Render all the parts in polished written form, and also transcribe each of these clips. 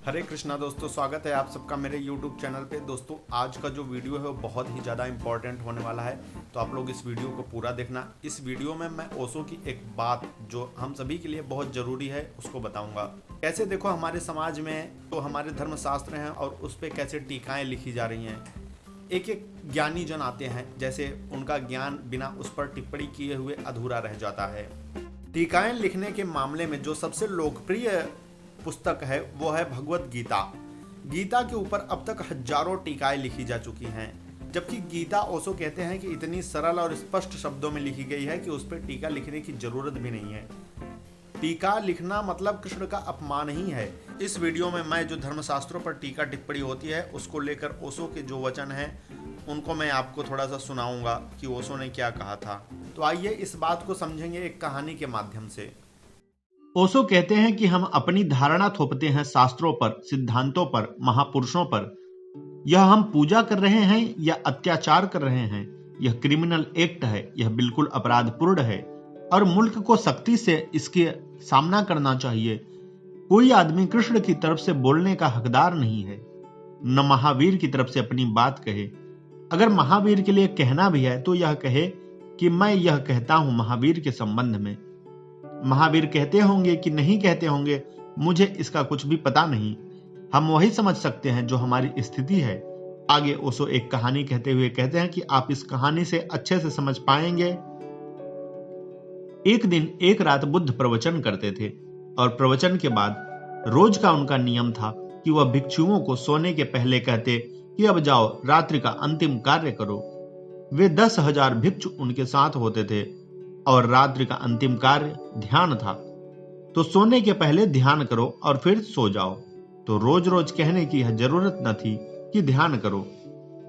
हरे कृष्णा दोस्तों, स्वागत है आप सबका मेरे YouTube चैनल पे। दोस्तों आज का जो वीडियो है वो बहुत ही ज़्यादा इम्पोर्टेंट होने वाला है, तो आप लोग इस वीडियो को पूरा देखना। इस वीडियो में मैं ओशो की एक बात जो हम सभी के लिए बहुत ज़रूरी है उसको बताऊंगा। कैसे देखो हमारे समाज में तो हमारे धर्मशास्त्र हैं और उस पर कैसे टीकाएँ लिखी जा रही हैं। एक एक ज्ञानी जन आते हैं, जैसे उनका ज्ञान बिना उस पर टिप्पणी किए हुए अधूरा रह जाता है। टीकाएँ लिखने के मामले में जो सबसे लोकप्रिय पुस्तक है वो है भगवत गीता। गीता के ऊपर अब तक हजारों टीकाएं लिखी जा चुकी हैं, जबकि गीता ओशो कहते हैं कि इतनी सरल और स्पष्ट शब्दों में लिखी गई है कि उस पर टीका लिखने की जरूरत भी नहीं है। टीका लिखना मतलब कृष्ण का अपमान ही है। इस वीडियो में मैं जो धर्मशास्त्रों पर टीका टिप्पणी होती है उसको लेकर ओशो के जो वचन हैं उनको मैं आपको थोड़ा सा सुनाऊंगा कि ओशो ने क्या कहा था। तो आइए इस बात को समझेंगे एक कहानी के माध्यम से। ओशो कहते हैं कि हम अपनी धारणा थोपते हैं शास्त्रों पर, सिद्धांतों पर, महापुरुषों पर। यह हम पूजा कर रहे हैं या अत्याचार कर रहे हैं, यह क्रिमिनल एक्ट है, यह बिल्कुल अपराधपूर्ण है और मुल्क को सख्ती से इसके सामना करना चाहिए। कोई आदमी कृष्ण की तरफ से बोलने का हकदार नहीं है, न महावीर की तरफ से अपनी बात कहे। अगर महावीर के लिए कहना भी है तो यह कहे कि मैं यह कहता हूं महावीर के संबंध में। महावीर कहते होंगे कि नहीं कहते होंगे, मुझे इसका कुछ भी पता नहीं। हम वही समझ सकते हैं जो हमारी स्थिति है। आगे ओशो एक कहानी कहते हुए कहते हैं कि आप इस कहानी से अच्छे से समझ पाएंगे। एक दिन एक रात बुद्ध प्रवचन करते थे और प्रवचन के बाद रोज का उनका नियम था कि वह भिक्षुओं को सोने के पहले कहते कि अब जाओ, रात्रि का अंतिम कार्य करो। वे 10,000 भिक्षु उनके साथ होते थे और रात्रि का अंतिम कार्य ध्यान था। तो सोने के पहले ध्यान करो और फिर सो जाओ। तो रोज रोज कहने की यह जरूरत न थी कि ध्यान करो,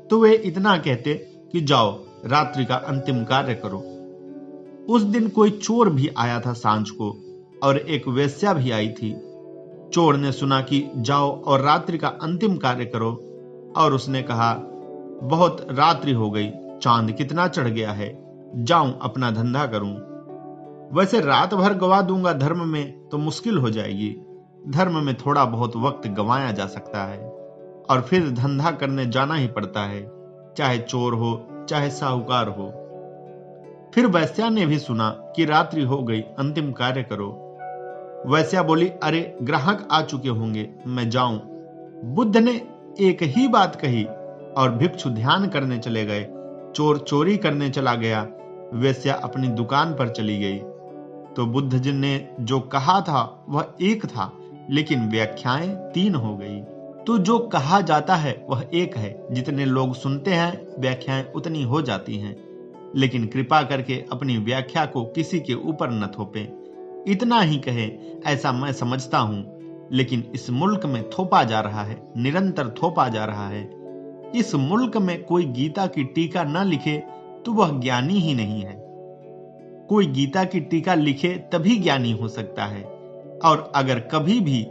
तो वे इतना कहते कि जाओ, रात्रि का अंतिम कार्य करो। उस दिन कोई चोर भी आया था सांझ को, और एक वेश्या भी आई थी। चोर ने सुना कि जाओ और रात्रि का अंतिम कार्य करो, और उसने कहा, बहुत रात्रि हो गई, चांद कितना चढ़ गया है, जाऊं अपना धंधा करूं। वैसे रात भर गवा दूंगा धर्म में तो मुश्किल हो जाएगी। धर्म में थोड़ा बहुत वक्त गंवाया जा सकता है और फिर धंधा करने जाना ही पड़ता है, चाहे चोर हो चाहे साहूकार हो। फिर वैश्या ने भी सुना कि रात्रि हो गई, अंतिम कार्य करो। वैश्या बोली, अरे ग्राहक आ चुके होंगे, मैं जाऊं। बुद्ध ने एक ही बात कही और भिक्षु ध्यान करने चले गए। चोर चोरी करने चला गया, वेश्या अपनी दुकान पर चली गई। तो बुद्ध जी ने जो कहा था वह एक था, लेकिन व्याख्याएं 3 हो गई। तो जो कहा जाता है वह एक है, जितने लोग सुनते हैं व्याख्याएं उतनी हो जाती हैं। लेकिन कृपा करके अपनी व्याख्या को किसी के ऊपर न थोपें। इतना ही कहें, ऐसा मैं समझता हूं, लेकिन इस मुल्क में थोपा जा रहा है, निरंतर थोपा जा रहा है। इस मुल्क में कोई गीता की टीका न लिखे तो वह ज्ञानी ही नहीं है। कोई गीता की टीका लिखे तभी ज्ञानी हो सकता है। और अगर कभी भी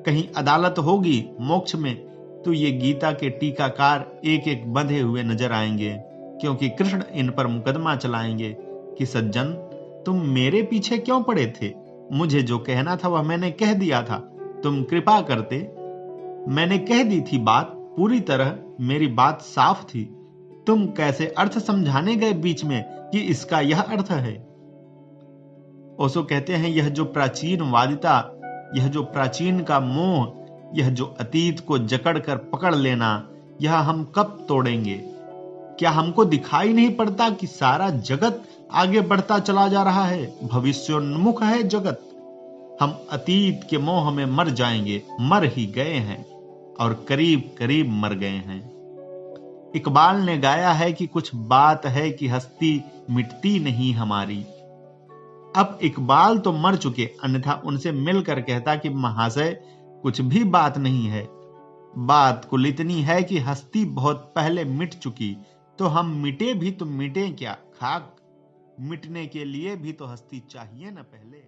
कहीं अदालत होगी मोक्ष में, तो ये गीता के टीकाकार एक एक बंधे हुए नजर आएंगे, क्योंकि कृष्ण इन पर मुकदमा चलाएंगे कि सज्जन, तुम मेरे पीछे क्यों पड़े थे? मुझे जो कहना था वह मैंने कह दिया था, तुम कृपा करते। मैंने कह दी थी बात पूरी तरह, मेरी बात साफ थी। तुम कैसे अर्थ समझाने गए बीच में कि इसका यह अर्थ है? ओशो कहते हैं, यह जो प्राचीनवादिता, यह जो प्राचीन का मोह, यह जो अतीत को जकड़ कर पकड़ लेना, यह हम कब तोड़ेंगे? क्या हमको दिखाई नहीं पड़ता कि सारा जगत आगे बढ़ता चला जा रहा है? भविष्योन्मुख है जगत। हम अतीत के मोह में मर जाएंगे, मर ही गए हैं और करीब करीब मर गए हैं। इकबाल ने गाया है कि कुछ बात है कि हस्ती मिटती नहीं हमारी। अब इकबाल तो मर चुके, अन्यथा उनसे मिलकर कहता कि महाशय, कुछ भी बात नहीं है। बात कुल इतनी है कि हस्ती बहुत पहले मिट चुकी, तो हम मिटे भी तो मिटे क्या? खाक। मिटने के लिए भी तो हस्ती चाहिए न पहले।